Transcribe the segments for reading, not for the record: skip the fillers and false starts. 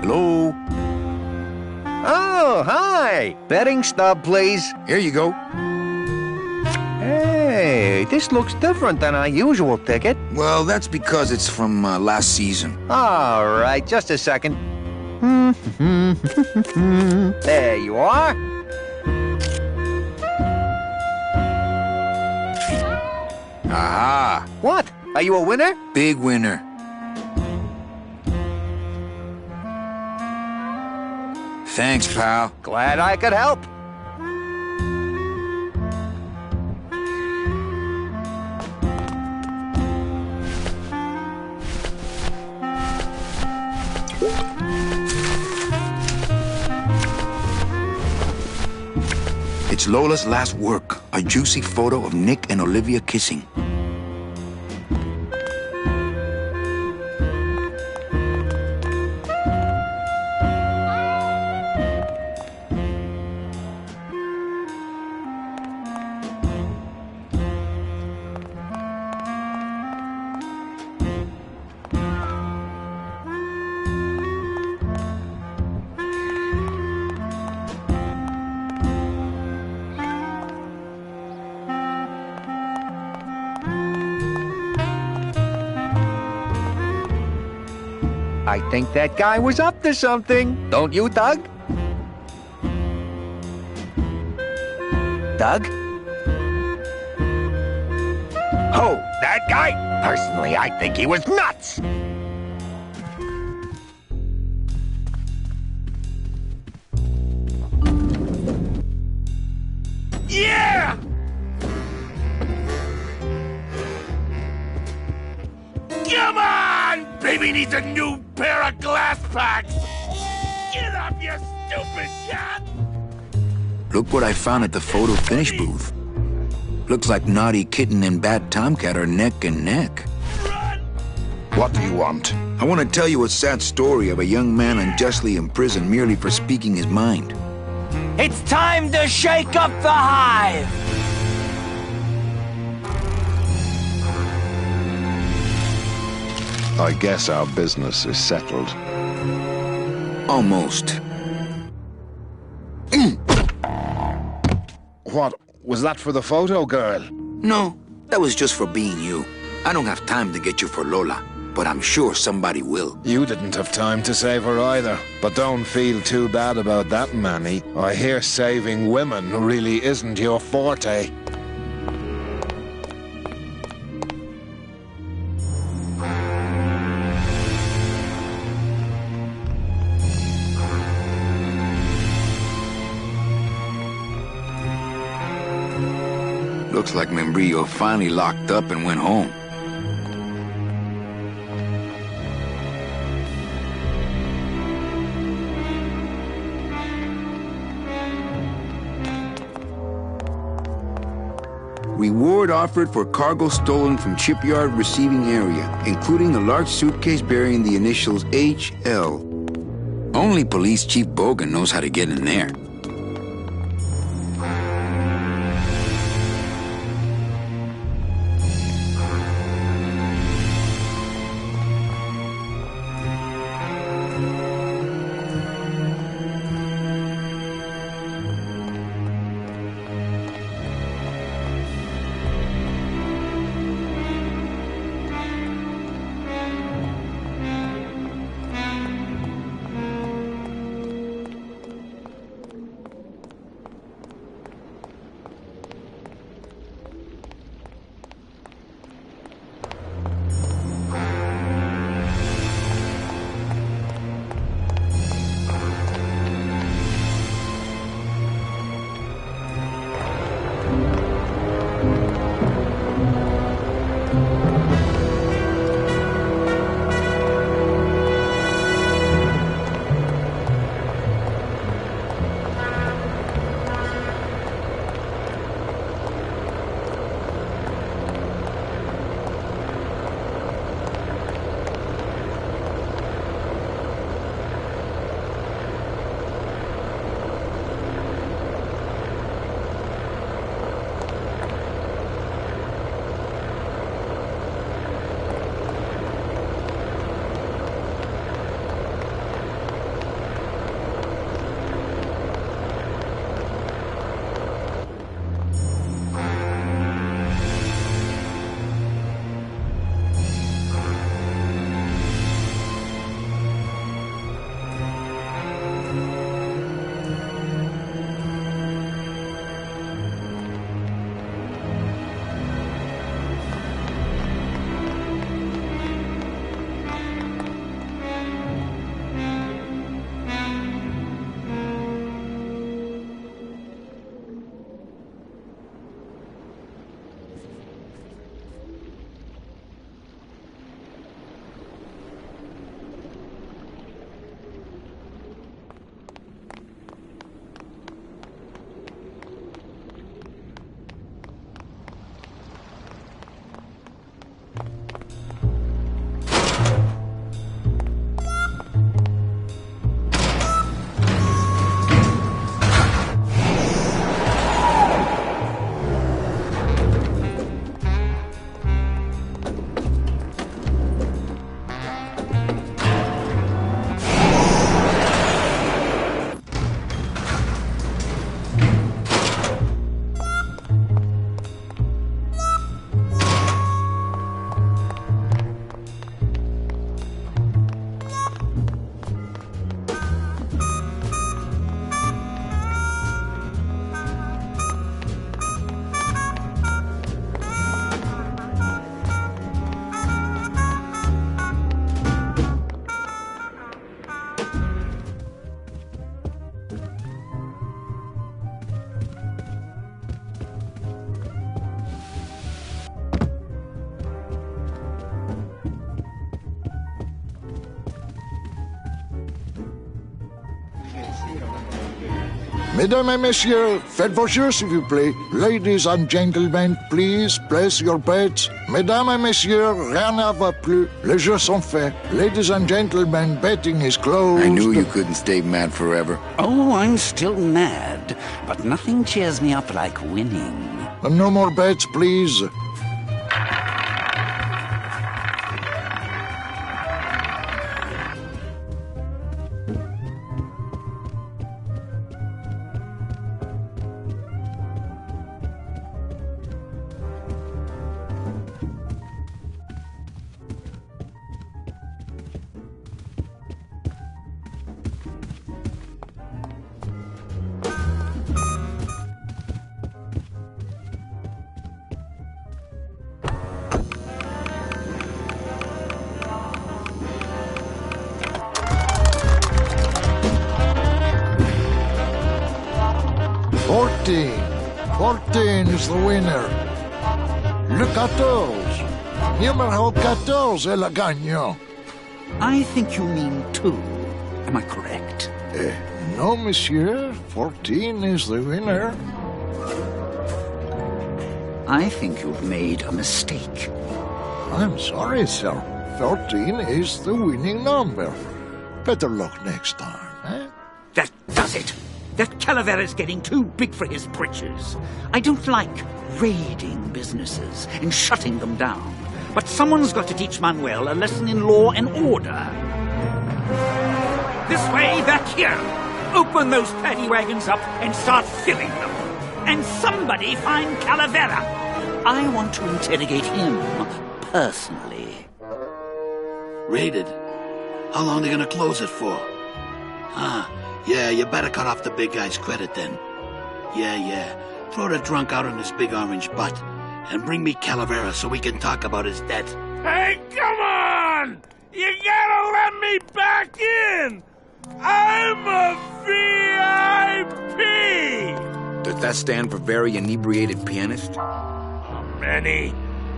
Hello? Oh, hi! Betting stub, please. Here you go. Hey, this looks different than our usual ticket. Well, that's because it's from last season. All right, just a second. There you are. Aha! What? Are you a winner? Big winner. Thanks, pal. Glad I could help. It's Lola's last work, a juicy photo of Nick and Olivia kissing. I think that guy was up to something. Don't you, Doug? Doug? Oh, that guy? Personally, I think he was nuts. Yeah! Come on! Baby needs a new pair of glass packs! Get up, you stupid cat! Look what I found at the photo finish booth. Looks like Naughty Kitten and Bad Tomcat are neck and neck. Run! What do you want? I want to tell you a sad story of a young man unjustly imprisoned merely for speaking his mind. It's time to shake up the hive! I guess our business is settled. Almost. What? Was that for the photo, girl? No, that was just for being you. I don't have time to get you for Lola, but I'm sure somebody will. You didn't have time to save her either. But don't feel too bad about that, Manny. I hear saving women really isn't your forte. Looks like Membrillo finally locked up and went home. Reward offered for cargo stolen from shipyard receiving area, including a large suitcase bearing the initials HL. Only Police Chief Bogan knows how to get in there. Mesdames et messieurs, faites vos jeux s'il vous plaît. Ladies and gentlemen, please place your bets. Mesdames et messieurs, rien ne va plus. Les jeux sont faits. Ladies and gentlemen, betting is closed. I knew you couldn't stay mad forever. Oh, I'm still mad, but nothing cheers me up like winning. No more bets, please. Fourteen is the winner. Le 14. Numéro 14 est le gagnant. I think you mean 2. Am I correct? No, monsieur. 14 is the winner. I think you've made a mistake. I'm sorry, sir. 14 is the winning number. Better luck next time, eh? That does it! That Calavera's getting too big for his britches. I don't like raiding businesses and shutting them down. But someone's got to teach Manuel a lesson in law and order. This way, back here. Open those paddy wagons up and start filling them. And somebody find Calavera. I want to interrogate him personally. Raided? How long are they gonna close it for? Yeah, you better cut off the big guy's credit then. Yeah. Throw the drunk out on his big orange butt. And bring me Calavera so we can talk about his debt. Hey, come on! You gotta let me back in! I'm a VIP! Does that stand for very inebriated pianist? Manny,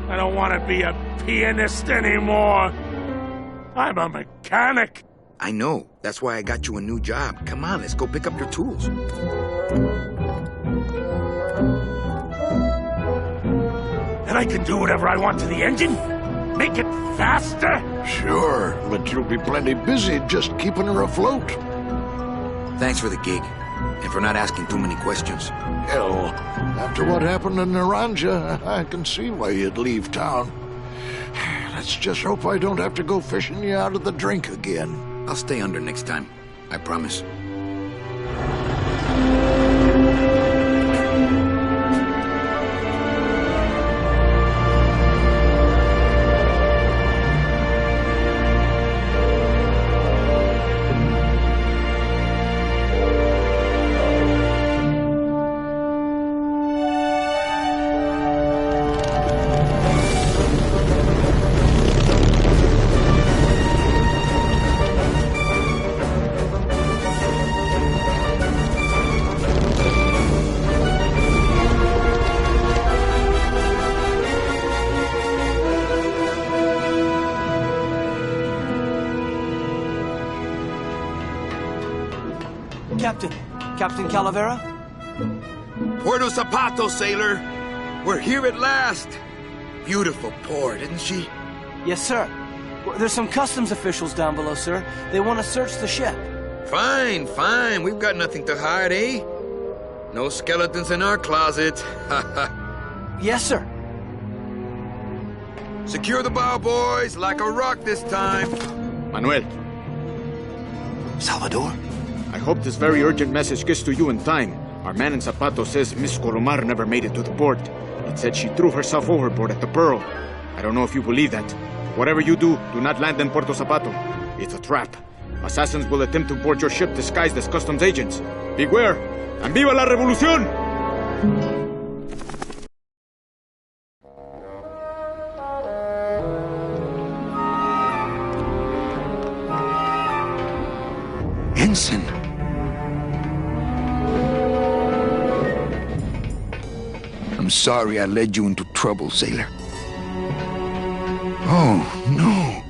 I don't want to be a pianist anymore. I'm a mechanic. I know. That's why I got you a new job. Come on, let's go pick up your tools. And I can do whatever I want to the engine? Make it faster? Sure, but you'll be plenty busy just keeping her afloat. Thanks for the gig, and for not asking too many questions. Hell, after what happened in Naranja, I can see why you'd leave town. Let's just hope I don't have to go fishing you out of the drink again. I'll stay under next time. I promise. Captain Calavera? Puerto Zapato, sailor. We're here at last. Beautiful port, isn't she? Yes, sir. Well, there's some customs officials down below, sir. They want to search the ship. Fine. We've got nothing to hide, eh? No skeletons in our closet. Yes, sir. Secure the bow, boys, like a rock this time. Manuel. Salvador? I hope this very urgent message gets to you in time. Our man in Zapato says Miss Coromar never made it to the port. It said she threw herself overboard at the Pearl. I don't know if you believe that. Whatever you do not land in Puerto Zapato. It's a trap. Assassins will attempt to board your ship disguised as customs agents. Beware, and viva la revolución! Ensign. I'm sorry I led you into trouble, sailor. Oh, no.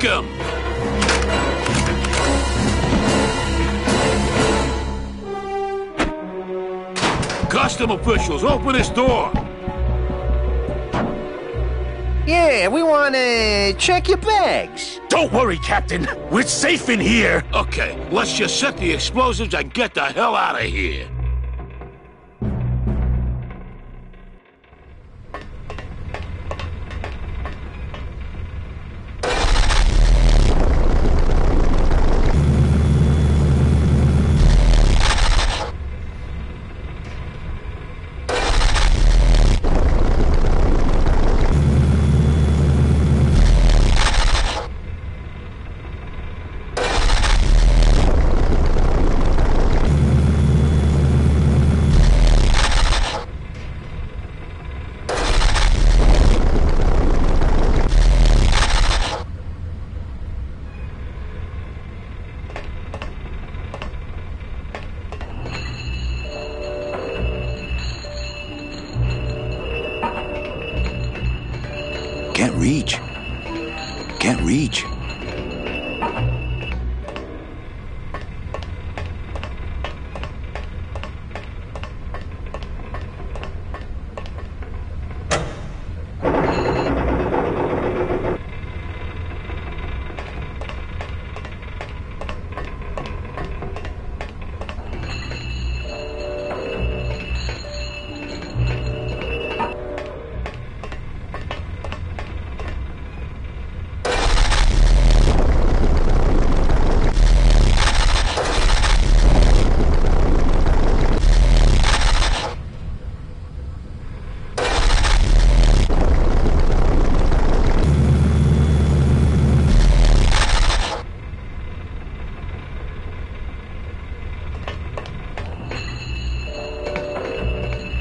Sockem! Custom officials, open this door! Yeah, we want to check your bags. Don't worry, Captain. We're safe in here. Okay, let's just set the explosives and get the hell out of here. Can't reach. Can't reach.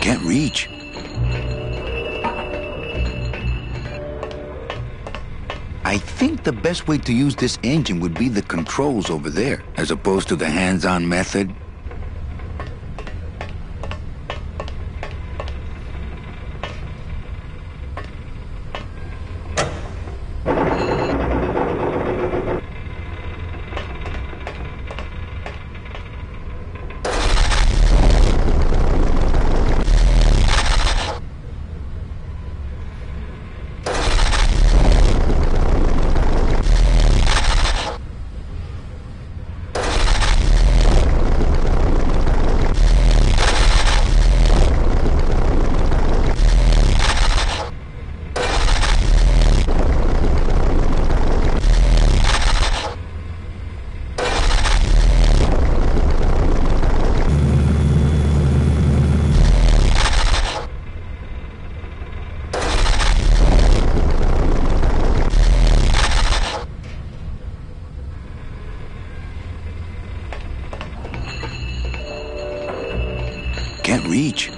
Can't reach. I think the best way to use this engine would be the controls over there, as opposed to the hands-on method. Can't reach.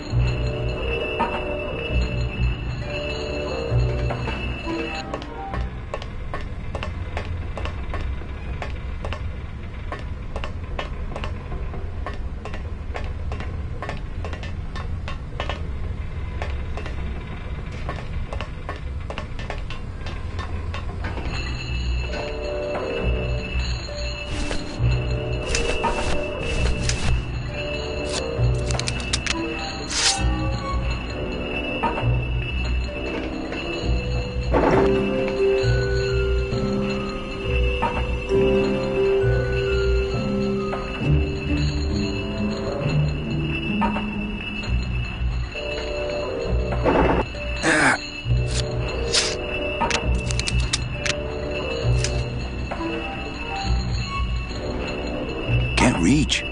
Can't reach.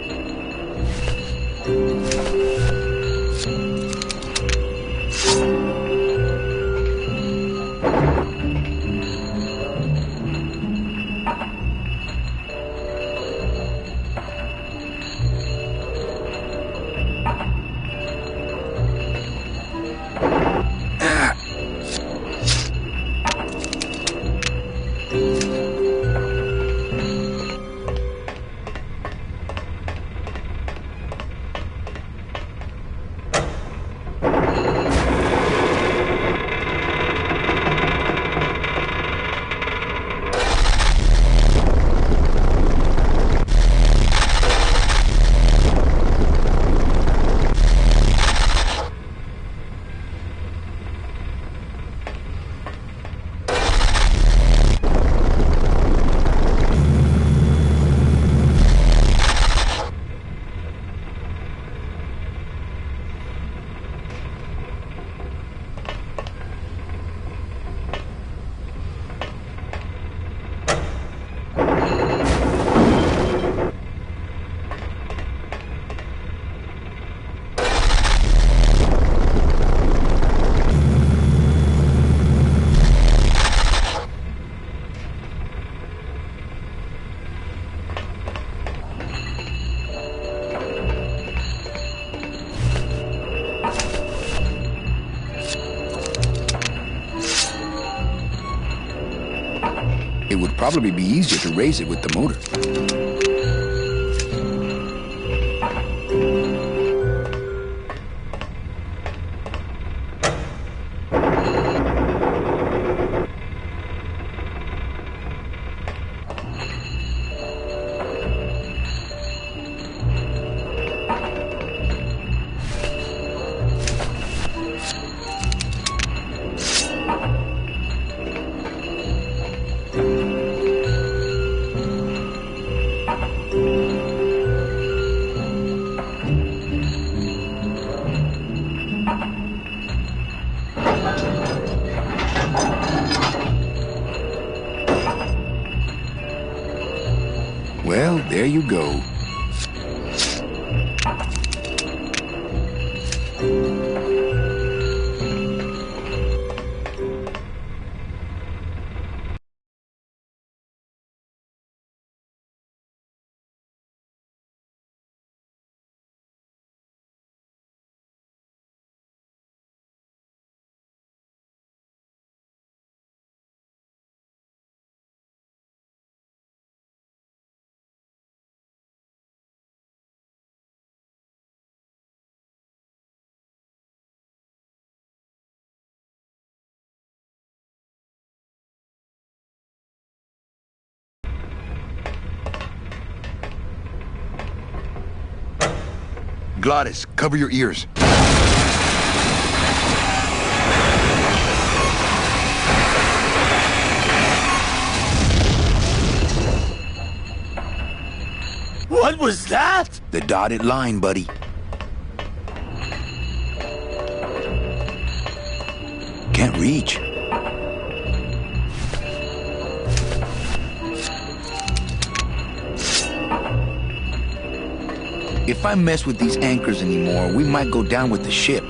probably be easier to raise it with the motor. Well, there you go. Gladys, cover your ears. What was that? The dotted line, buddy. Can't reach. If I mess with these anchors anymore, we might go down with the ship.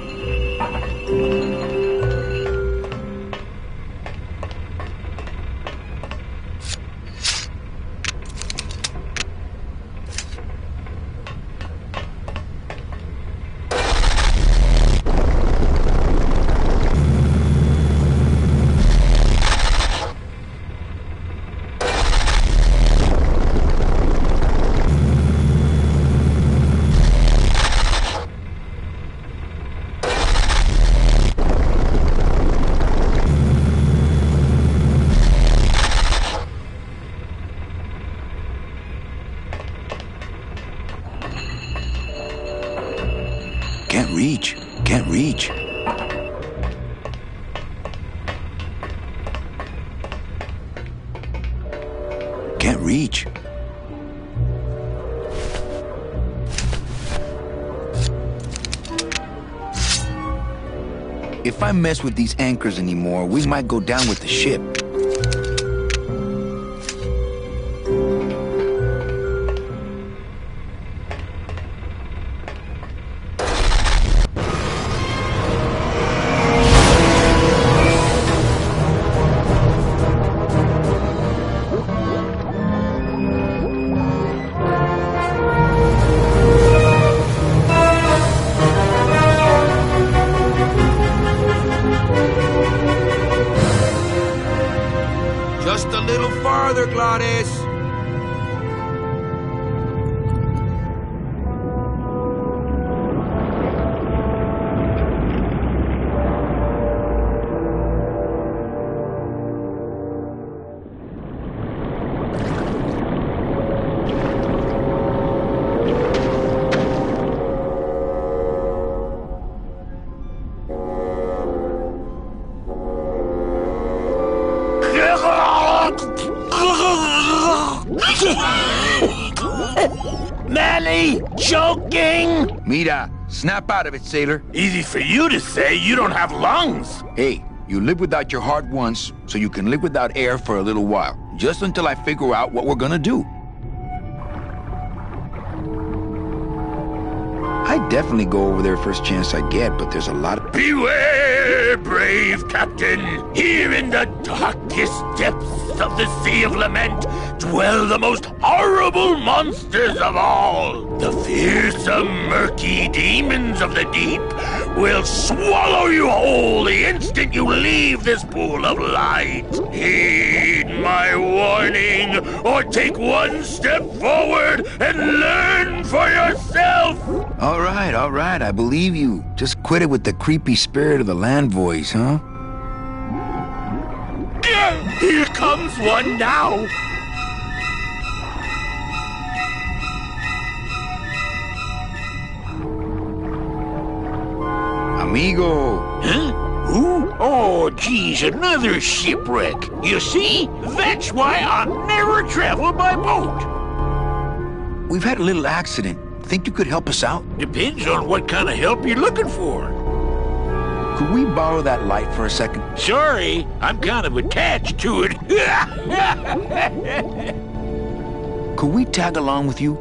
Can't reach. Can't reach. Can't reach. If I mess with these anchors anymore, we might go down with the ship. Just a little farther, Gladys. Manny, joking? Mira, snap out of it, sailor. Easy for you to say, you don't have lungs. Hey, you live without your heart once, so you can live without air for a little while. Just until I figure out what we're gonna do. I'd definitely go over there first chance I get, but there's a lot of... Beware, brave captain. Here in the darkest depths of the Sea of Lament dwell the most horrible monsters of all. The fearsome, murky demons of the deep will swallow you whole the instant you leave this pool of light. Heed my warning, or take one step forward and learn for yourself! All right, I believe you. Just quit it with the creepy spirit of the land voice, huh? Here comes one now! Amigo! Huh? Who? Oh, geez, another shipwreck. You see? That's why I never travel by boat. We've had a little accident. Think you could help us out? Depends on what kind of help you're looking for. Could we borrow that light for a second? Sorry, I'm kind of attached to it. Could we tag along with you?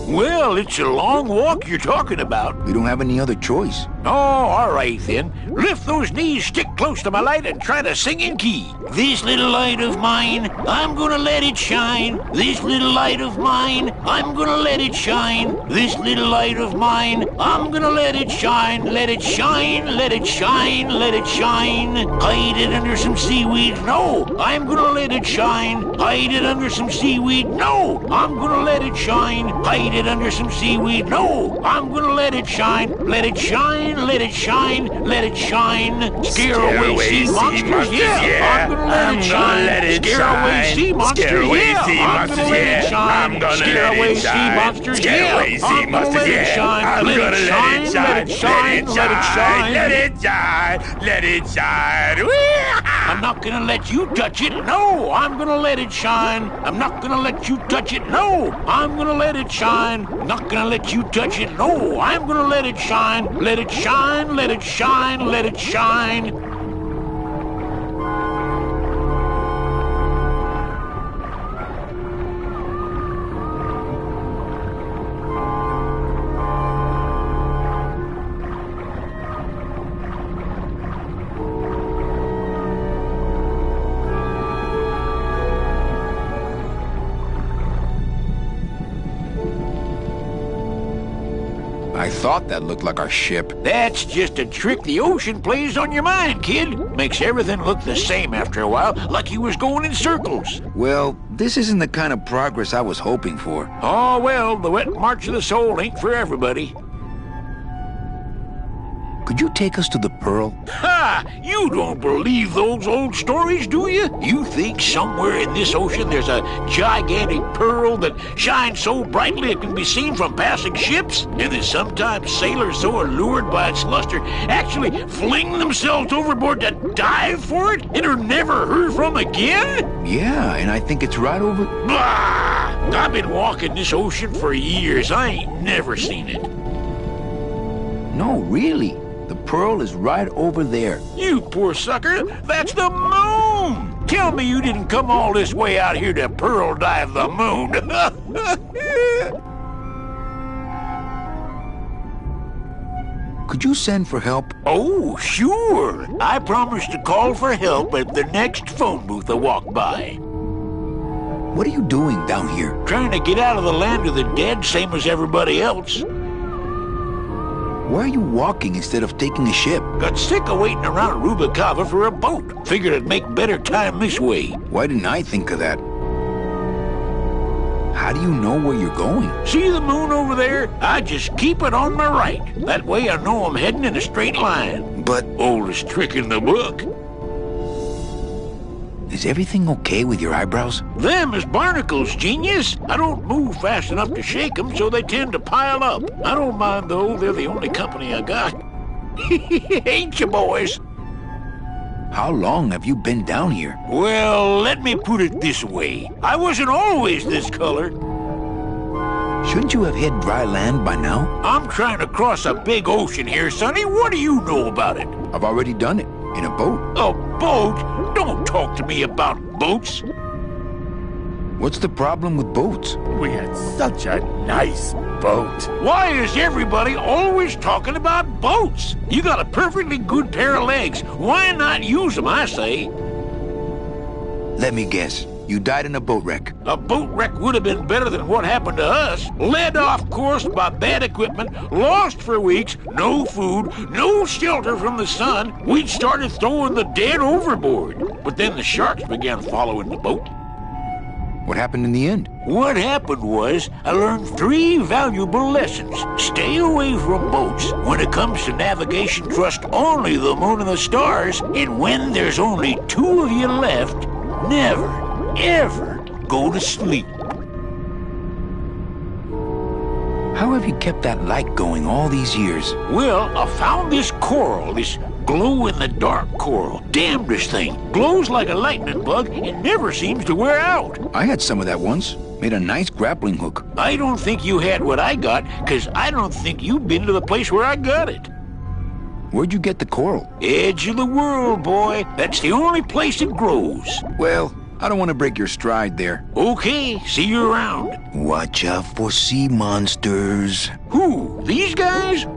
Well, it's a long walk you're talking about. We don't have any other choice. Oh, all right then. Lift those knees, stick close to my light, and try to sing in key. This little light of mine, I'm gonna let it shine. This little light of mine, I'm gonna let it shine. This little light of mine, I'm gonna let it shine. Let it shine, let it shine, let it shine. Hide it under some seaweed. No, I'm gonna let it shine. Hide it under some seaweed. No, I'm gonna let it shine. Hide it under some seaweed. No, I'm gonna let it shine. Let it shine, let it shine, let it shine. Scare away sea monsters, yeah. I'm gonna let it shine. Scare away sea monsters, yeah. I'm gonna let it shine. Scare away sea monsters, yeah. I'm gonna let it shine. Let it shine, let it shine, let it shine. Let it shine, let it shine. I'm not gonna let you touch it, no. I'm gonna let it shine. I'm not gonna let you touch it, no. I'm gonna let it shine. Not gonna let you touch it, no. I'm gonna let it shine. Let it shine, let it shine, let it shine. I thought that looked like our ship. That's just a trick the ocean plays on your mind, kid. Makes everything look the same after a while, like you was going in circles. Well, this isn't the kind of progress I was hoping for. Oh, well, the wet march of the soul ain't for everybody. Could you take us to the Pearl? Ha! You don't believe those old stories, do you? You think somewhere in this ocean there's a gigantic pearl that shines so brightly it can be seen from passing ships? And that sometimes sailors so allured by its luster actually fling themselves overboard to dive for it and are never heard from again? Yeah, and I think it's right over... Bah! I've been walking this ocean for years. I ain't never seen it. No, really. The Pearl is right over there. You poor sucker, that's the moon! Tell me you didn't come all this way out here to pearl dive the moon. Could you send for help? Oh, sure. I promise to call for help at the next phone booth I walk by. What are you doing down here? Trying to get out of the land of the dead, same as everybody else. Why are you walking instead of taking a ship? Got sick of waiting around Rubicava for a boat. Figured I'd make better time this way. Why didn't I think of that? How do you know where you're going? See the moon over there? I just keep it on my right. That way I know I'm heading in a straight line. But... Oldest trick in the book. Is everything okay with your eyebrows? Them is barnacles, genius. I don't move fast enough to shake them, so they tend to pile up. I don't mind, though. They're the only company I got. Ain't you, boys? How long have you been down here? Well, let me put it this way. I wasn't always this color. Shouldn't you have hit dry land by now? I'm trying to cross a big ocean here, Sonny. What do you know about it? I've already done it. In a boat. A boat? Don't talk to me about boats. What's the problem with boats? We had such a nice boat. Why is everybody always talking about boats? You got a perfectly good pair of legs. Why not use them, I say? Let me guess. You died in a boat wreck. A boat wreck would have been better than what happened to us. Led off course by bad equipment, lost for weeks, no food, no shelter from the sun. We'd started throwing the dead overboard. But then the sharks began following the boat. What happened in the end? What happened was, I learned 3 valuable lessons. Stay away from boats. When it comes to navigation, trust only the moon and the stars. And when there's only 2 of you left, never, ever go to sleep. How have you kept that light going all these years? Well, I found this coral, this glow-in-the-dark coral. Damnedest thing. Glows like a lightning bug and never seems to wear out. I had some of that once. Made a nice grappling hook. I don't think you had what I got, because I don't think you've been to the place where I got it. Where'd you get the coral? Edge of the world, boy. That's the only place it grows. Well, I don't want to break your stride there. Okay, see you around. Watch out for sea monsters. Who? These guys?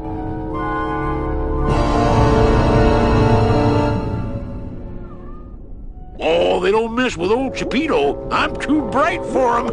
Oh, they don't mess with old Chipito. I'm too bright for them.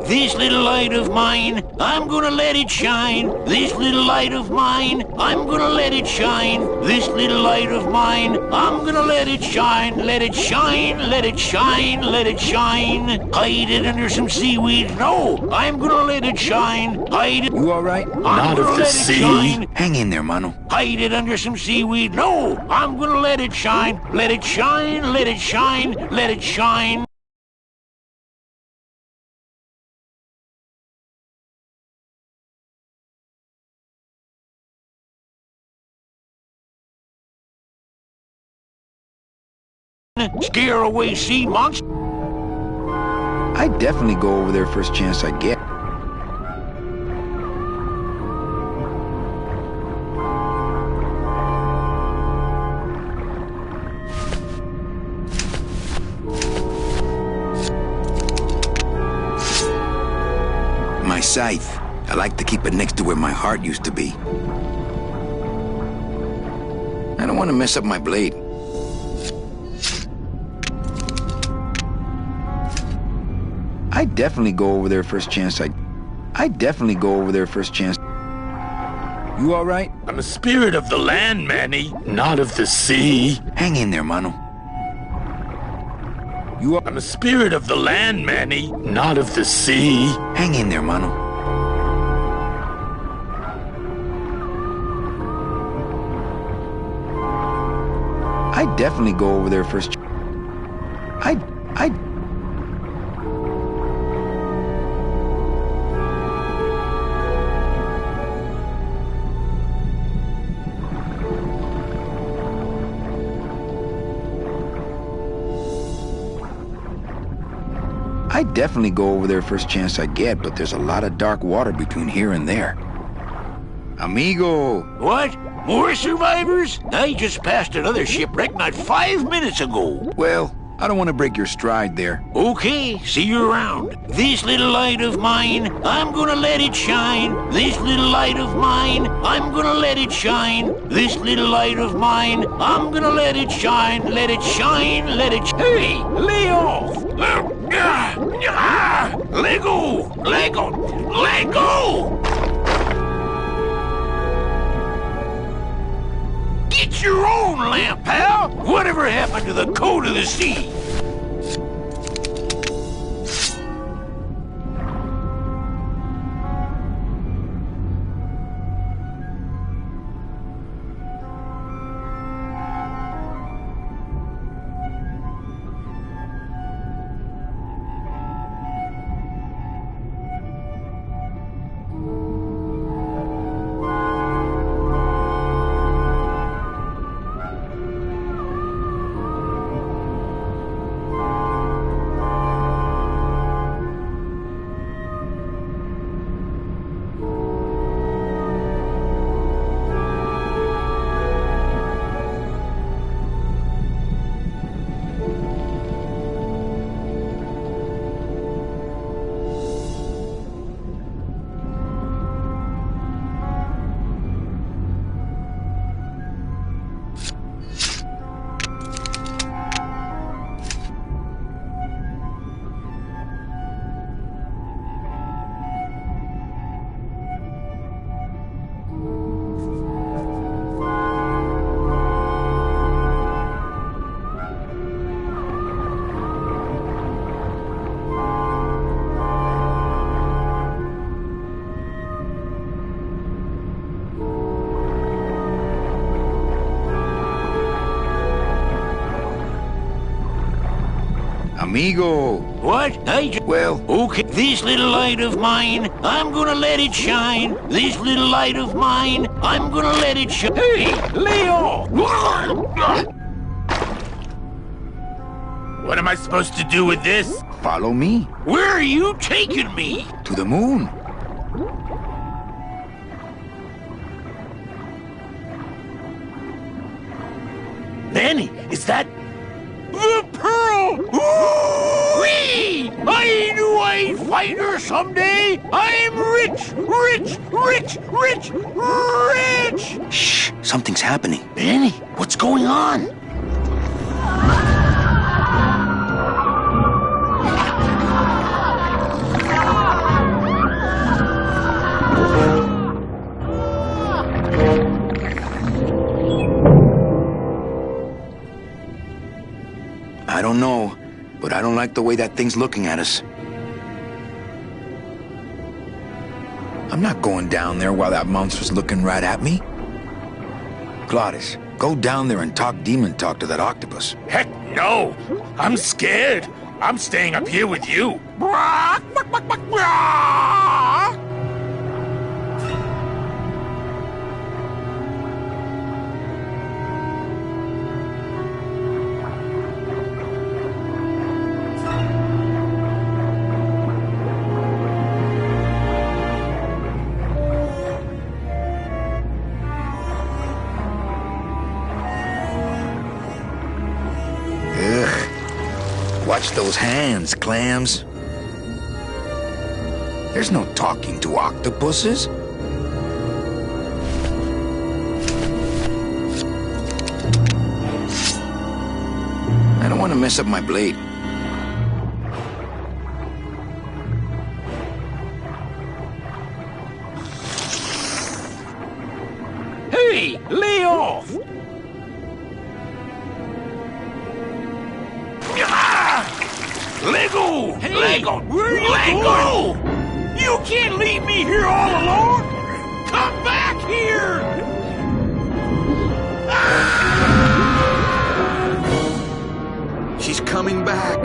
This little light of mine, I'm gonna let it shine. This little light of mine, I'm gonna let it shine. This little light of mine, I'm gonna let it shine. Let it shine, let it shine, let it shine. Hide it under some seaweed. No, I'm gonna let it shine. Hide it. You all right? Not of the sea. Hang in there, Mano. Hide it under some seaweed. No, I'm gonna let it shine. Let it shine, let it shine, let it shine. Scare away sea monsters. I'd definitely go over there first chance I get. My scythe. I like to keep it next to where my heart used to be. I don't want to mess up my blade. I'd definitely go over there first chance I'd definitely go over there first chance. You all right? I'm a spirit of the land, Manny, not of the sea. Hang in there, Mano. I'm a spirit of the land, Manny, not of the sea. Hang in there, Mano. I'd definitely go over there first. I'd definitely go over there first chance I get, but there's a lot of dark water between here and there. Amigo! What? More survivors? I just passed another shipwreck not 5 minutes ago. Well, I don't want to break your stride there. Okay, see you around. This little light of mine, I'm gonna let it shine. This little light of mine, I'm gonna let it shine. This little light of mine, I'm gonna let it shine. Let it shine, let it Hey, lay off! Let go! Let go! Let go! Get your own lamp, pal! Whatever happened to the code of the sea? amigo. What? Well, Okay, this little light of mine, I'm gonna let it shine. This little light of mine, I'm gonna let it shine. Hey, Leo! What am I supposed to do with this? follow me. Where are you taking me? To the moon. Manny, is that... the pearl! Whee! I knew I'd find her someday! I'm rich! Rich! Rich! Rich! Rich! Shh, something's happening. Manny, what's going on? I don't know, but I don't like the way that thing's looking at us. I'm not going down there while that monster's looking right at me. Glottis, go down there and talk demon talk to that octopus. Heck no! I'm scared! I'm staying up here with you! Watch those hands, clams. There's no talking to octopuses. I don't want to mess up my blade. Hey, lay off! Lego! Hey, Lego! Where are you going? You can't leave me here all alone! Come back here! Ah! She's coming back.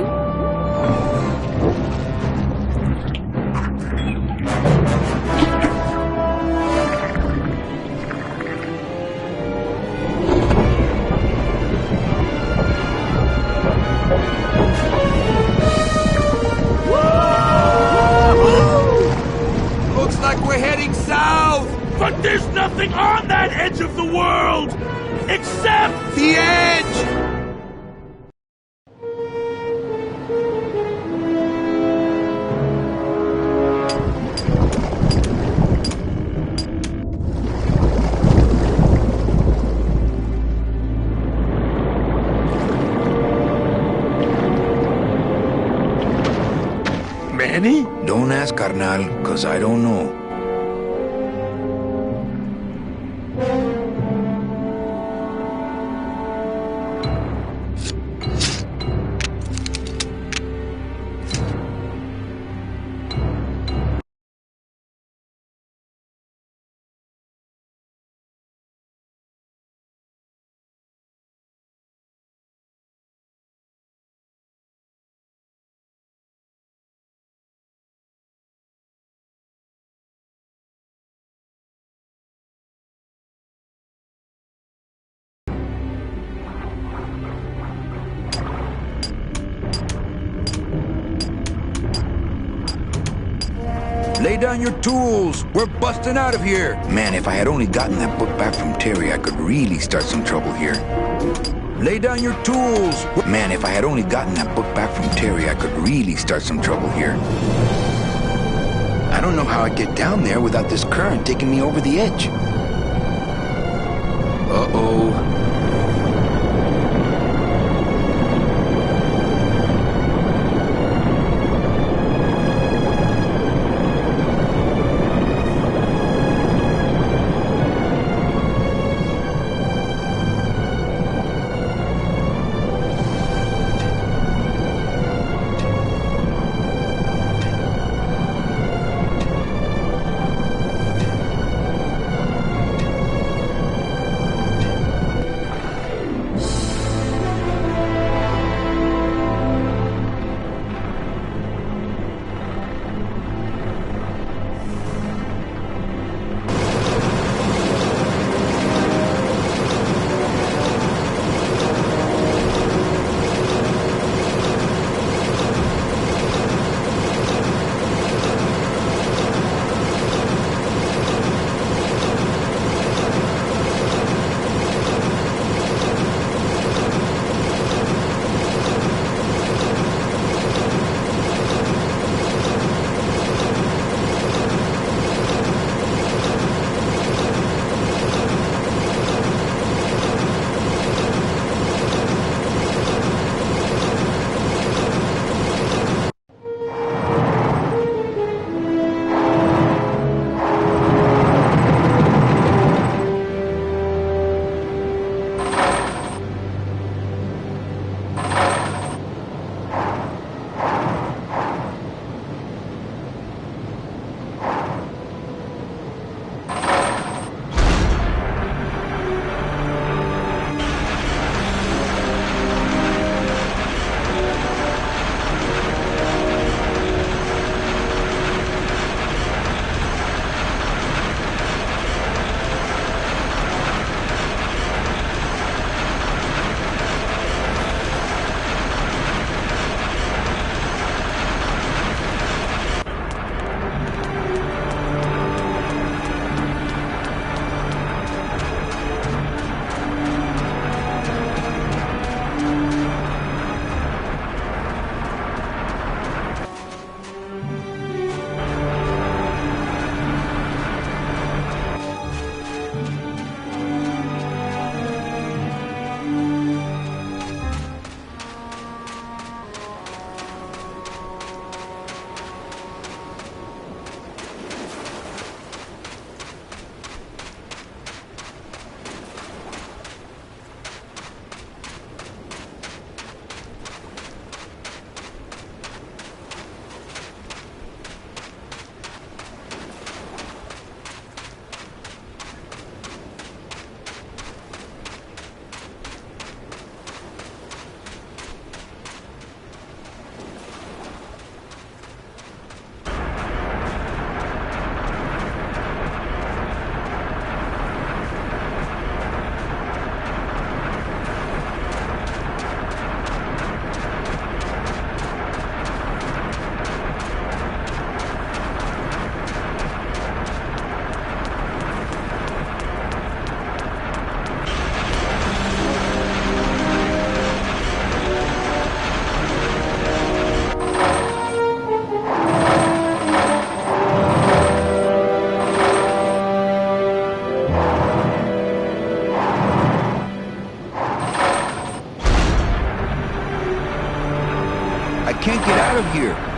But there's nothing on that edge of the world! Except... the edge! Manny? Don't ask, carnal, cause I don't know. Lay down your tools. We're busting out of here. Man, if I had only gotten that book back from Terry, I could really start some trouble here. Lay down your tools. Man, if I had only gotten that book back from Terry, I could really start some trouble here. I don't know how I'd get down there without this current taking me over the edge. Uh-oh.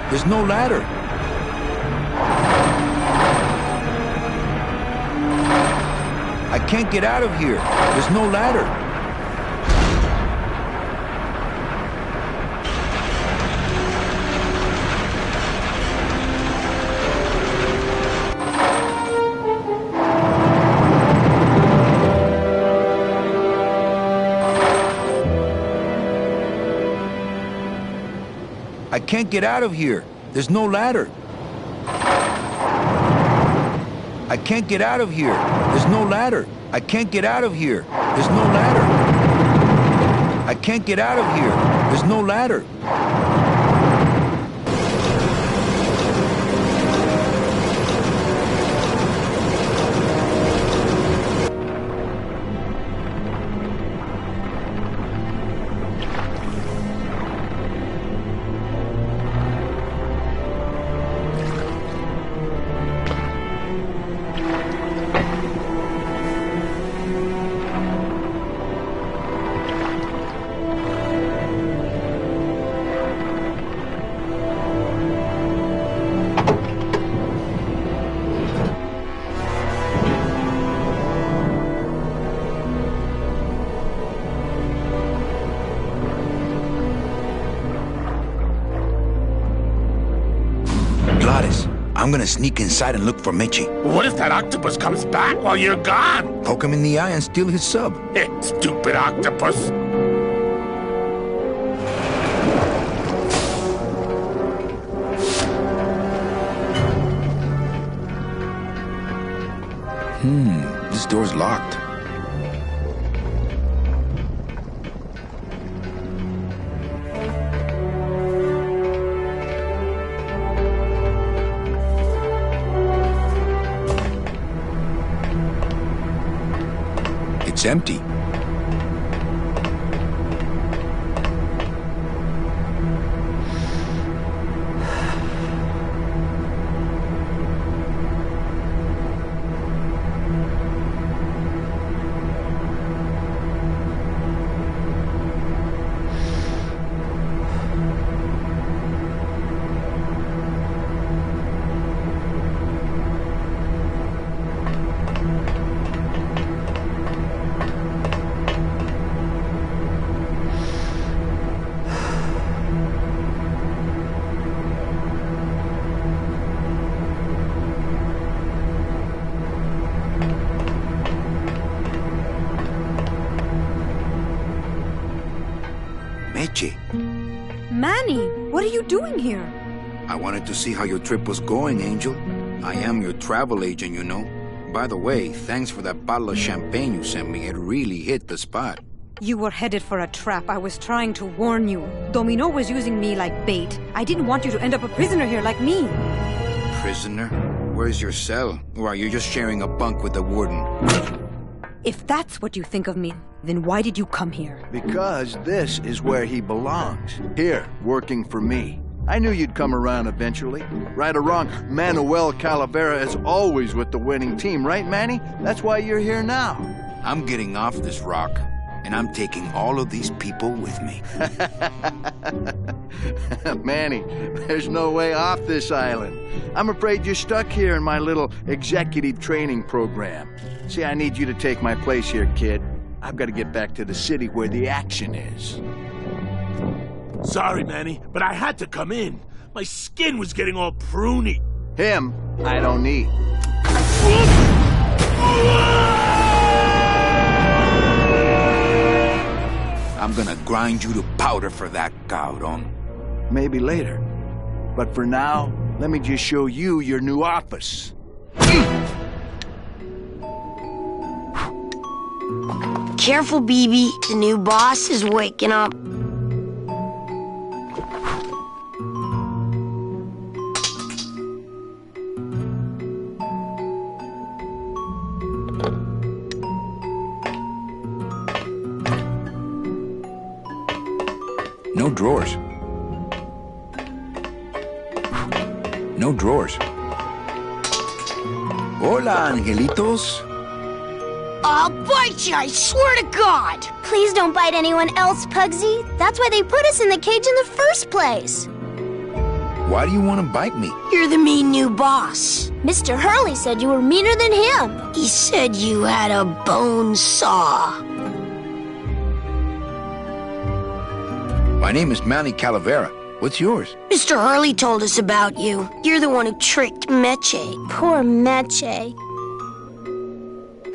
There's no ladder. I can't get out of here. There's no ladder. I can't get out of here. There's no ladder. I can't get out of here. There's no ladder. I can't get out of here. There's no ladder. I can't get out of here. There's no ladder. I'm gonna sneak inside and look for Meche. What if that octopus comes back while you're gone? Poke him in the eye and steal his sub. Stupid octopus. This door's locked. It's empty. Manny, what are you doing here? I wanted to see how your trip was going, Angel. I am your travel agent, you know. By the way, thanks for that bottle of champagne you sent me. It really hit the spot. You were headed for a trap. I was trying to warn you. Domino was using me like bait. I didn't want you to end up a prisoner here like me. Prisoner? Where's your cell? Or are you just sharing a bunk with the warden? If that's what you think of me, then why did you come here? Because this is where he belongs. Here, working for me. I knew you'd come around eventually. Right or wrong, Manuel Calavera is always with the winning team, right, Manny? That's why you're here now. I'm getting off this rock, and I'm taking all of these people with me. Manny, there's no way off this island. I'm afraid you're stuck here in my little executive training program. See, I need you to take my place here, kid. I've got to get back to the city where the action is. Sorry, Manny, but I had to come in. My skin was getting all pruny. Him, I don't need. I'm gonna grind you to powder for that, cabrón. Maybe later. But for now, let me just show you your new office. Careful, BB. The new boss is waking up. No drawers. No drawers. Hola, angelitos. I'll bite you, I swear to God! Please don't bite anyone else, Pugsy. That's why they put us in the cage in the first place. Why do you want to bite me? You're the mean new boss. Mr. Hurley said you were meaner than him. He said you had a bone saw. My name is Manny Calavera. What's yours? Mr. Hurley told us about you. You're the one who tricked Meche. Poor Meche.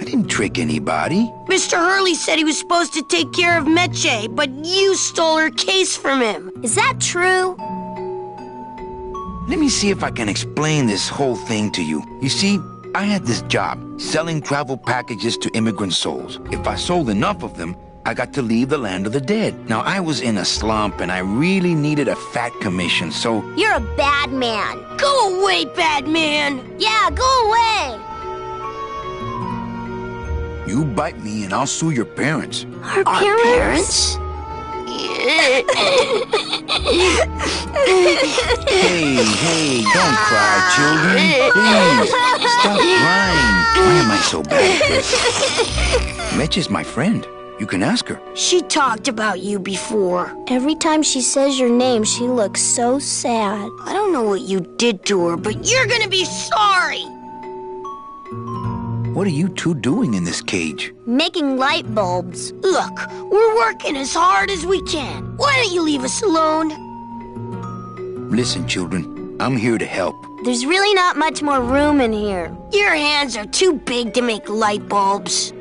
I didn't trick anybody. Mr. Hurley said he was supposed to take care of Meche, but you stole her case from him. Is that true? Let me see if I can explain this whole thing to you. You see, I had this job, selling travel packages to immigrant souls. If I sold enough of them, I got to leave the land of the dead. Now, I was in a slump, and I really needed a fat commission, so... You're a bad man. Go away, bad man! Yeah, go away! You bite me, and I'll sue your parents. Our parents? Hey, don't cry, children. Please, stop crying. Why am I so bad at this? Meche's my friend. You can ask her. She talked about you before. Every time she says your name, she looks so sad. I don't know what you did to her, but you're gonna be sorry. What are you two doing in this cage? Making light bulbs. Look, we're working as hard as we can. Why don't you leave us alone? Listen, children, I'm here to help. There's really not much more room in here. Your hands are too big to make light bulbs.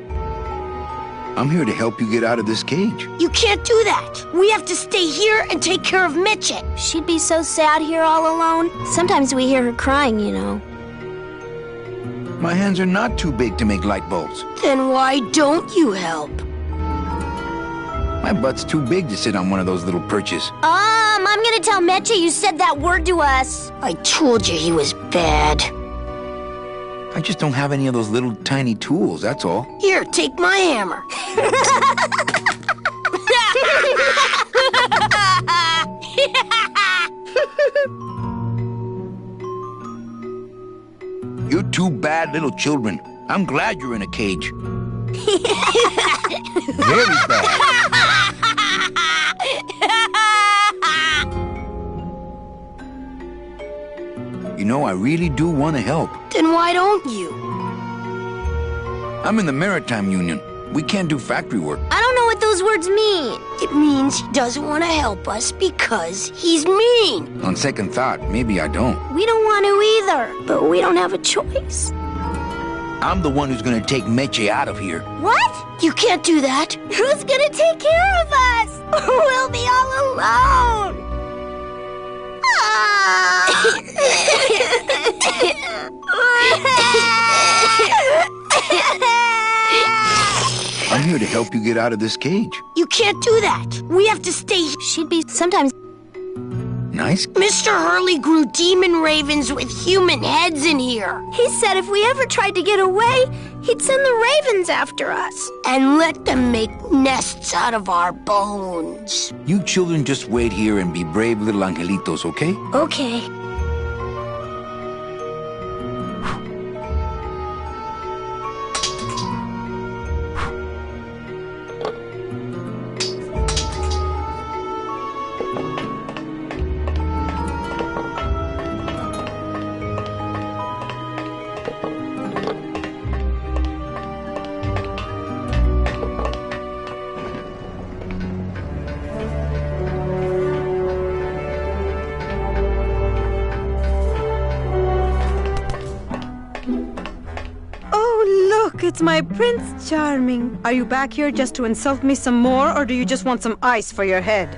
I'm here to help you get out of this cage. You can't do that. We have to stay here and take care of Meche. She'd be so sad here all alone. Sometimes we hear her crying, you know. My hands are not too big to make light bulbs. Then why don't you help? My butt's too big to sit on one of those little perches. I'm gonna tell Meche you said that word to us. I told you he was bad. I just don't have any of those little tiny tools, that's all. Here, take my hammer. You're two bad little children. I'm glad you're in a cage. Very bad. You know, I really do want to help. Then why don't you? I'm in the Maritime Union. We can't do factory work. I don't know what those words mean. It means he doesn't want to help us because he's mean. On second thought, maybe I don't. We don't want to either, but we don't have a choice. I'm the one who's gonna take Meche out of here. What? You can't do that. Who's gonna take care of us? We'll be all alone. I'm here to help you get out of this cage. You can't do that. We have to stay. She'd be sometimes nice. Mr. Hurley grew demon ravens with human heads in here. He said if we ever tried to get away, he'd send the ravens after us. And let them make nests out of our bones. You children just wait here and be brave little angelitos, okay? Okay. It's my Prince Charming. Are you back here just to insult me some more, or do you just want some ice for your head?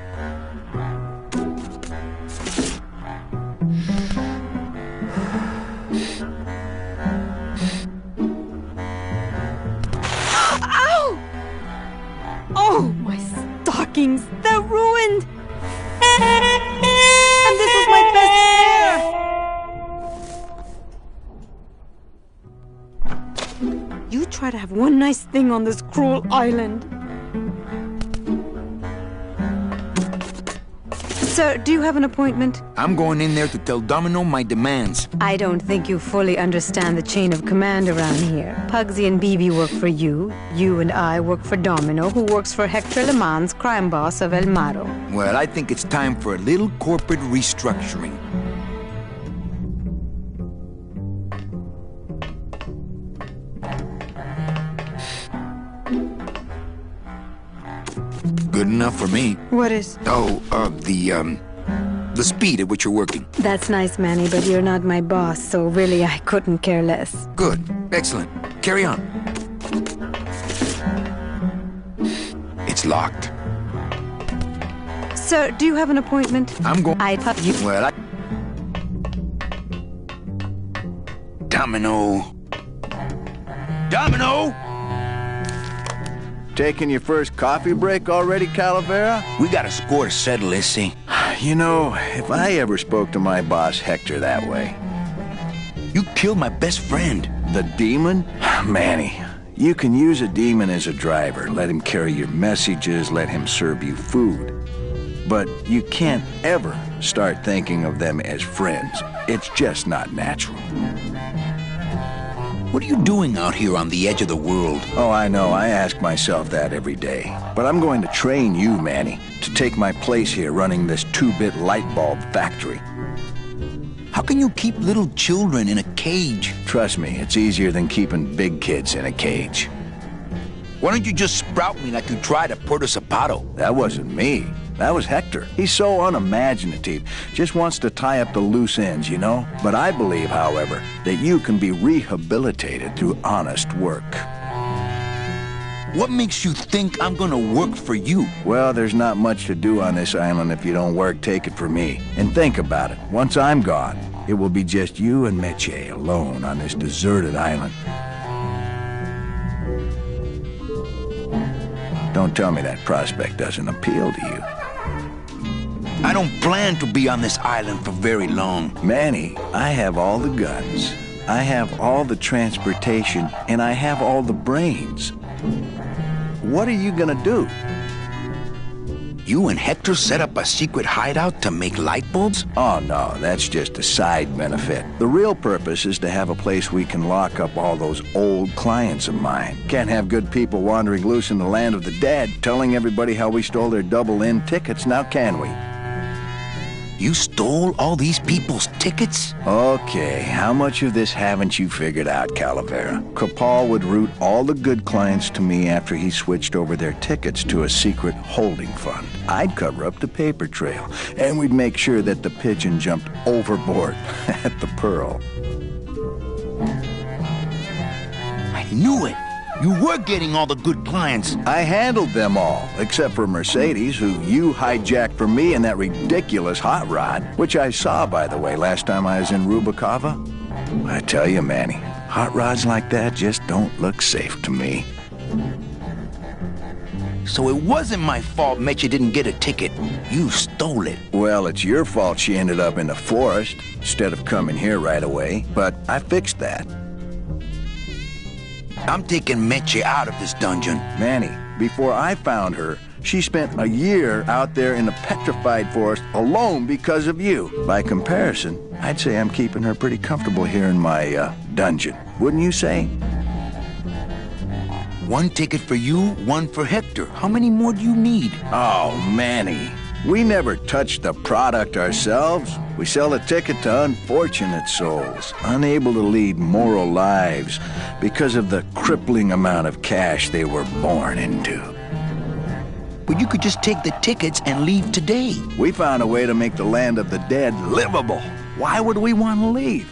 Ow! Oh, my stockings! They're ruined! And this was my best pair! You try to have one nice thing on this cruel island. Sir, do you have an appointment? I'm going in there to tell Domino my demands. I don't think you fully understand the chain of command around here. Pugsy and BB work for you. You and I work for Domino, who works for Hector Le Mans, crime boss of El Maro. Well, I think it's time for a little corporate restructuring. Good enough for me. What is? Oh, the speed at which you're working. That's nice, Manny, but you're not my boss, so really I couldn't care less. Good. Excellent. Carry on. It's locked. Sir, do you have an appointment? I'm going... Well, Domino. Domino! Taking your first coffee break already, Calavera? We got a score to settle, Issy. You know, if I ever spoke to my boss Hector that way... You killed my best friend. The demon? Manny, you can use a demon as a driver. Let him carry your messages, let him serve you food. But you can't ever start thinking of them as friends. It's just not natural. What are you doing out here on the edge of the world? Oh, I know. I ask myself that every day. But I'm going to train you, Manny, to take my place here running this 2-bit light bulb factory. How can you keep little children in a cage? Trust me, it's easier than keeping big kids in a cage. Why don't you just sprout me like you tried at Puerto Zapato? That wasn't me. That was Hector. He's so unimaginative. Just wants to tie up the loose ends, you know? But I believe, however, that you can be rehabilitated through honest work. What makes you think I'm gonna work for you? Well, there's not much to do on this island if you don't work, take it from me. And think about it. Once I'm gone, it will be just you and Meche alone on this deserted island. Don't tell me that prospect doesn't appeal to you. I don't plan to be on this island for very long. Manny, I have all the guns, I have all the transportation, and I have all the brains. What are you gonna do? You and Hector set up a secret hideout to make light bulbs? Oh, no, that's just a side benefit. The real purpose is to have a place we can lock up all those old clients of mine. Can't have good people wandering loose in the land of the dead, telling everybody how we stole their double-in tickets, now can we? You stole all these people's tickets? Okay, how much of this haven't you figured out, Calavera? Capal would route all the good clients to me after he switched over their tickets to a secret holding fund. I'd cover up the paper trail, and we'd make sure that the pigeon jumped overboard at the Pearl. I knew it! You were getting all the good clients. I handled them all, except for Mercedes, who you hijacked from me in that ridiculous hot rod, which I saw, by the way, last time I was in Rubacava. I tell you, Manny, hot rods like that just don't look safe to me. So it wasn't my fault Meche didn't get a ticket. You stole it. Well, it's your fault she ended up in the forest instead of coming here right away, but I fixed that. I'm taking Meche out of this dungeon. Manny, before I found her, she spent a year out there in the petrified forest alone because of you. By comparison, I'd say I'm keeping her pretty comfortable here in my, dungeon. Wouldn't you say? One ticket for you, one for Hector. How many more do you need? Oh, Manny. We never touch the product ourselves. We sell a ticket to unfortunate souls, unable to lead moral lives because of the crippling amount of cash they were born into. But you could just take the tickets and leave today. We found a way to make the land of the dead livable. Why would we want to leave?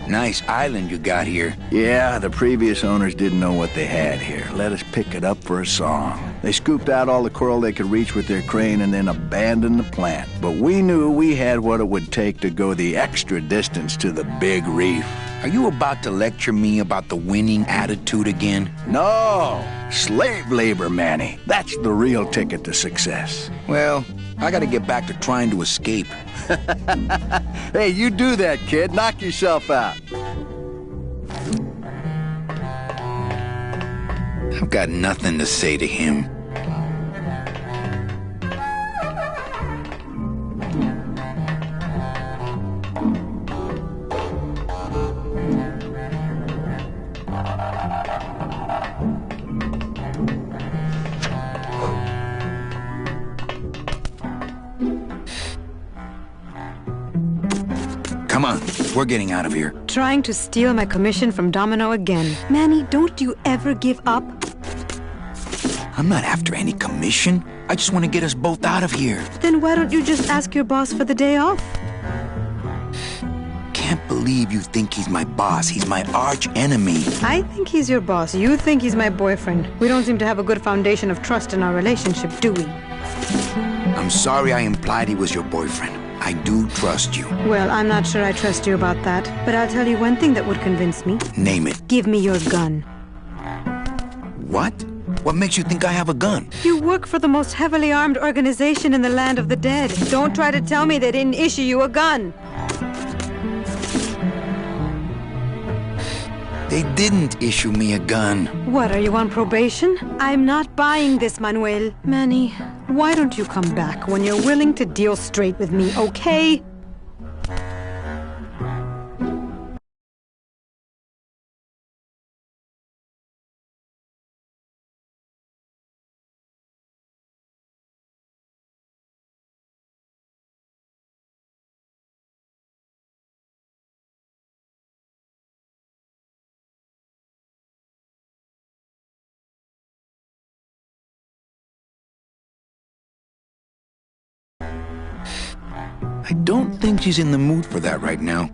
Nice island you got here. Yeah, the previous owners didn't know what they had here. Let us pick it up for a song. They scooped out all the coral they could reach with their crane and then abandoned the plant. But we knew we had what it would take to go the extra distance to the big reef. Are you about to lecture me about the winning attitude again? No! Slave labor, Manny. That's the real ticket to success. Well, I gotta get back to trying to escape. Hey, you do that, kid. Knock yourself out. I've got nothing to say to him. Come on, we're getting out of here. Trying to steal my commission from Domino again. Manny, don't you ever give up? I'm not after any commission. I just want to get us both out of here. Then why don't you just ask your boss for the day off? Can't believe you think he's my boss. He's my arch enemy. I think he's your boss. You think he's my boyfriend. We don't seem to have a good foundation of trust in our relationship, do we? I'm sorry I implied he was your boyfriend. I do trust you. Well, I'm not sure I trust you about that, but I'll tell you one thing that would convince me. Name it. Give me your gun. What? What makes you think I have a gun? You work for the most heavily armed organization in the land of the dead. Don't try to tell me they didn't issue you a gun. They didn't issue me a gun. What, are you on probation? I'm not buying this, Manuel. Manny, why don't you come back when you're willing to deal straight with me, okay? I don't think she's in the mood for that right now.